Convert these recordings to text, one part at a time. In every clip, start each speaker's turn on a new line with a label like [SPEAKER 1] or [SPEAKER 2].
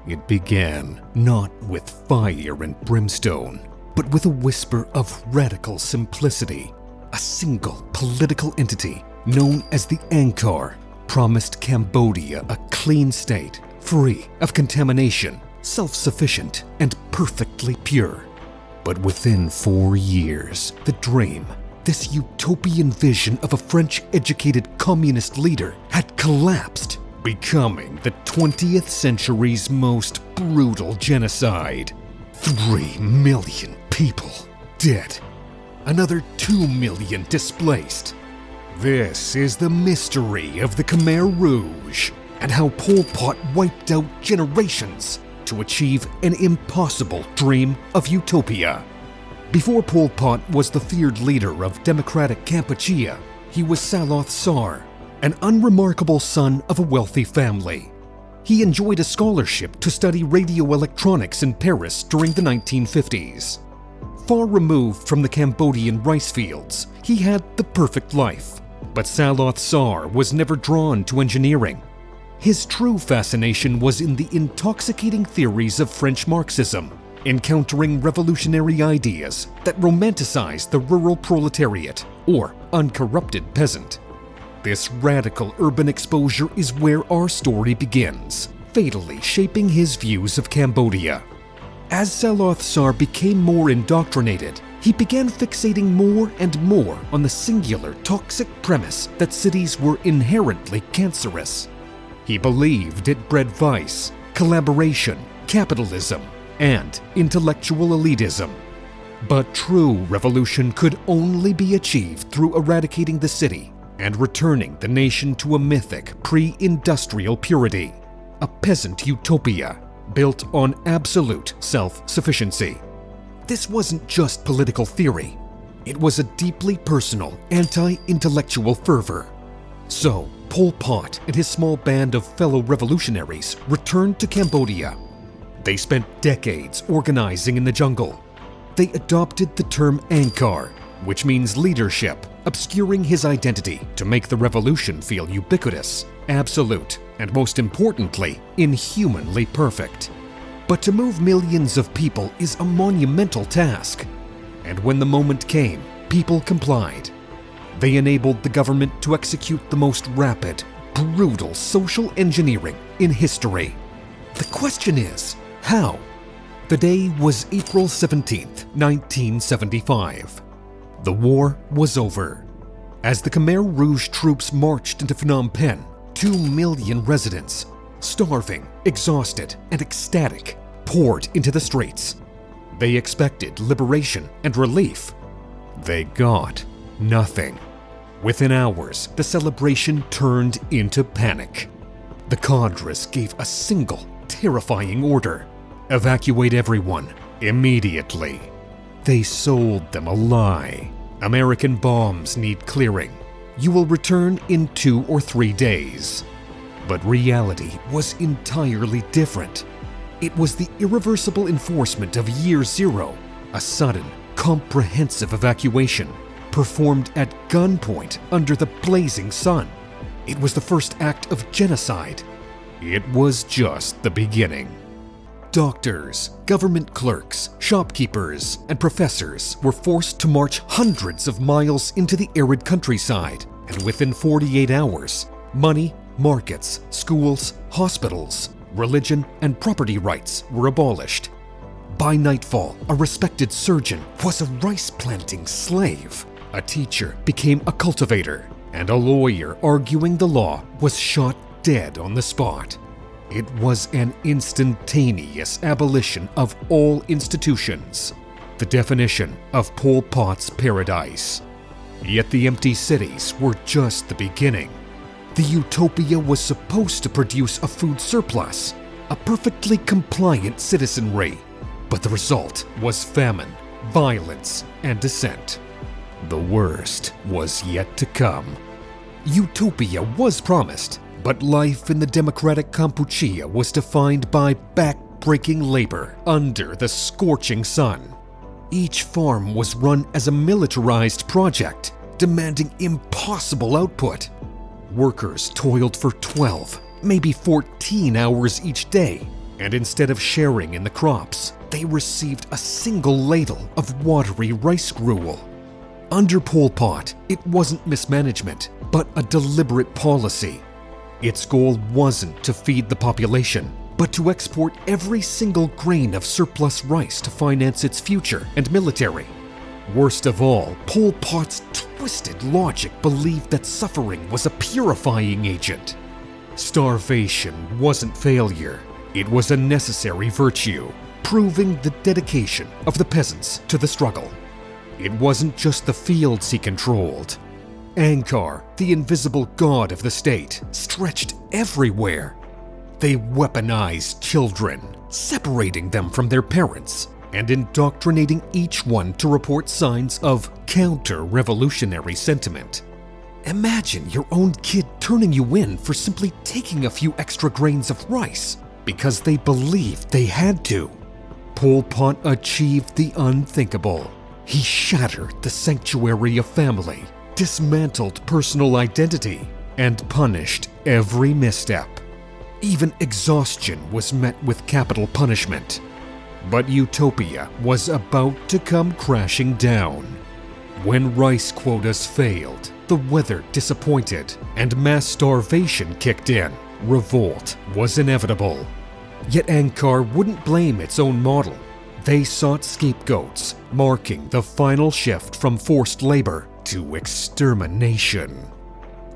[SPEAKER 1] It began not with fire and brimstone, but with a whisper of radical simplicity. A single political entity, known as the Angkor, promised Cambodia a clean state, free of contamination, self-sufficient, and perfectly pure. But within 4 years, the dream, this utopian vision of a French-educated communist leader, had collapsed, becoming the 20th century's most brutal genocide. 3 million people dead. Another 2 million displaced. This is the mystery of the Khmer Rouge and how Pol Pot wiped out generations to achieve an impossible dream of utopia. Before Pol Pot was the feared leader of democratic Kampuchea, he was Saloth Sar, an unremarkable son of a wealthy family. He enjoyed a scholarship to study radio electronics in Paris during the 1950s. Far removed from the Cambodian rice fields, he had the perfect life. But Saloth Sar was never drawn to engineering. His true fascination was in the intoxicating theories of French Marxism, encountering revolutionary ideas that romanticized the rural proletariat or uncorrupted peasant. This radical urban exposure is where our story begins, fatally shaping his views of Cambodia. As Saloth Sar became more indoctrinated, he began fixating more and more on the singular toxic premise that cities were inherently cancerous. He believed it bred vice, collaboration, capitalism, and intellectual elitism. But true revolution could only be achieved through eradicating the city and returning the nation to a mythic pre-industrial purity, a peasant utopia built on absolute self-sufficiency. This wasn't just political theory. It was a deeply personal, anti-intellectual fervor. So, Pol Pot and his small band of fellow revolutionaries returned to Cambodia. They spent decades organizing in the jungle. They adopted the term Angkor, which means leadership, obscuring his identity to make the revolution feel ubiquitous, absolute, and most importantly, inhumanly perfect. But to move millions of people is a monumental task. And when the moment came, people complied. They enabled the government to execute the most rapid, brutal social engineering in history. The question is, how? The day was April 17th, 1975. The war was over. As the Khmer Rouge troops marched into Phnom Penh, 2 million residents, starving, exhausted, and ecstatic, poured into the streets. They expected liberation and relief. They got nothing. Within hours, the celebration turned into panic. The cadres gave a single, terrifying order: evacuate everyone, immediately. They sold them a lie. American bombs need clearing. You will return in 2 or 3 days. But reality was entirely different. It was the irreversible enforcement of Year Zero, a sudden, comprehensive evacuation, performed at gunpoint under the blazing sun. It was the first act of genocide. It was just the beginning. Doctors, government clerks, shopkeepers, and professors were forced to march hundreds of miles into the arid countryside, and within 48 hours, money, markets, schools, hospitals, religion, and property rights were abolished. By nightfall, a respected surgeon was a rice-planting slave. A teacher became a cultivator, and a lawyer arguing the law was shot dead on the spot. It was an instantaneous abolition of all institutions, the definition of Pol Pot's paradise. Yet the empty cities were just the beginning. The utopia was supposed to produce a food surplus, a perfectly compliant citizenry, but the result was famine, violence, and dissent. The worst was yet to come. Utopia was promised, but life in the democratic Kampuchea was defined by back-breaking labor under the scorching sun. Each farm was run as a militarized project, demanding impossible output. Workers toiled for 12, maybe 14 hours each day, and instead of sharing in the crops, they received a single ladle of watery rice gruel. Under Pol Pot, it wasn't mismanagement, but a deliberate policy. Its goal wasn't to feed the population, but to export every single grain of surplus rice to finance its future and military. Worst of all, Pol Pot's twisted logic believed that suffering was a purifying agent. Starvation wasn't failure, it was a necessary virtue, proving the dedication of the peasants to the struggle. It wasn't just the fields he controlled. Angkar, the invisible god of the state, stretched everywhere. They weaponized children, separating them from their parents, and indoctrinating each one to report signs of counter-revolutionary sentiment. Imagine your own kid turning you in for simply taking a few extra grains of rice because they believed they had to. Pol Pot achieved the unthinkable. He shattered the sanctuary of family, dismantled personal identity, and punished every misstep. Even exhaustion was met with capital punishment. But utopia was about to come crashing down. When rice quotas failed, the weather disappointed, and mass starvation kicked in, revolt was inevitable. Yet Angkar wouldn't blame its own model. They sought scapegoats, marking the final shift from forced labor to extermination.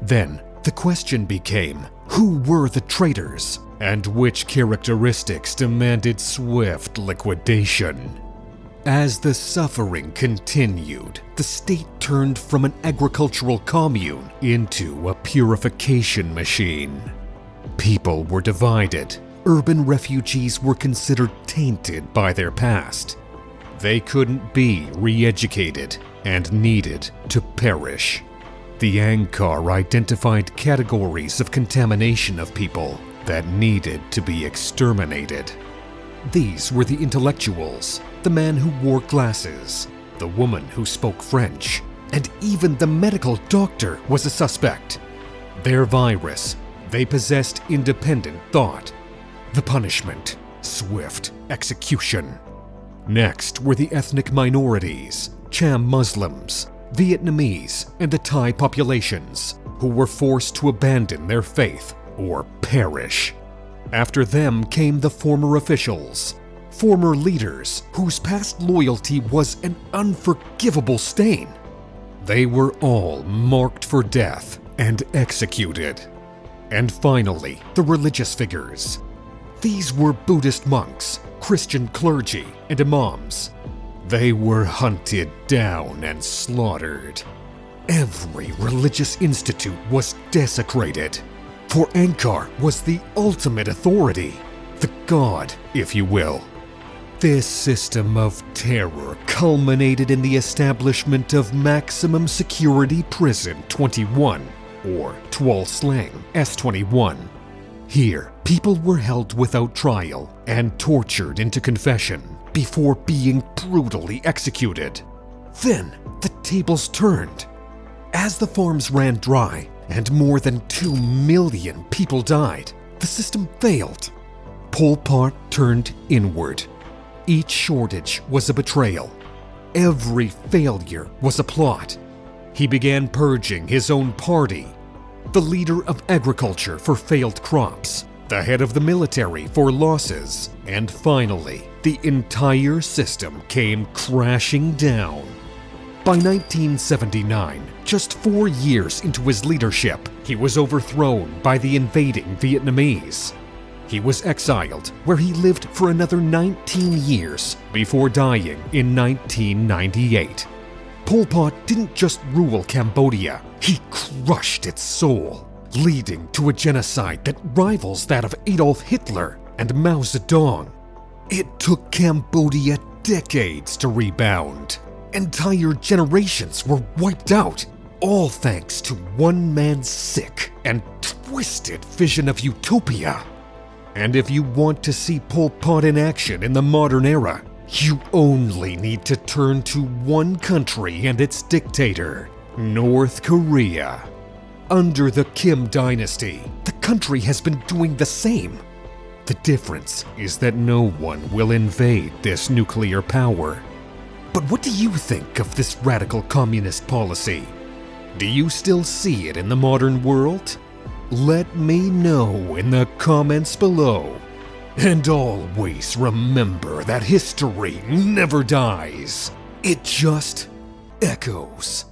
[SPEAKER 1] Then, the question became, who were the traitors, and which characteristics demanded swift liquidation? As the suffering continued, the state turned from an agricultural commune into a purification machine. People were divided. Urban refugees were considered tainted by their past. They couldn't be re-educated and needed to perish. The Angkar identified categories of contamination of people that needed to be exterminated. These were the intellectuals, the man who wore glasses, the woman who spoke French, and even the medical doctor was a suspect. Their virus, they possessed independent thought. The punishment, swift execution. Next were the ethnic minorities, Cham Muslims, Vietnamese, and the Thai populations, who were forced to abandon their faith or perish. After them came the former officials, former leaders whose past loyalty was an unforgivable stain. They were all marked for death and executed. And finally, the religious figures. These were Buddhist monks, Christian clergy, and imams. They were hunted down and slaughtered. Every religious institute was desecrated, for Angkar was the ultimate authority, the god, if you will. This system of terror culminated in the establishment of Maximum Security Prison 21, or Tuol Sleng S21. Here, people were held without trial and tortured into confession before being brutally executed. Then, the tables turned. As the farms ran dry and more than 2 million people died, the system failed. Pol Pot turned inward. Each shortage was a betrayal. Every failure was a plot. He began purging his own party. The leader of agriculture for failed crops, the head of the military for losses, and finally, the entire system came crashing down. By 1979, just 4 years into his leadership, he was overthrown by the invading Vietnamese. He was exiled, where he lived for another 19 years before dying in 1998. Pol Pot didn't just rule Cambodia, he crushed its soul, leading to a genocide that rivals that of Adolf Hitler and Mao Zedong. It took Cambodia decades to rebound. Entire generations were wiped out, all thanks to one man's sick and twisted vision of utopia. And if you want to see Pol Pot in action in the modern era, you only need to turn to one country and its dictator, North Korea. Under the Kim dynasty, the country has been doing the same. The difference is that no one will invade this nuclear power. But what do you think of this radical communist policy? Do you still see it in the modern world? Let me know in the comments below. And always remember that history never dies. It just echoes.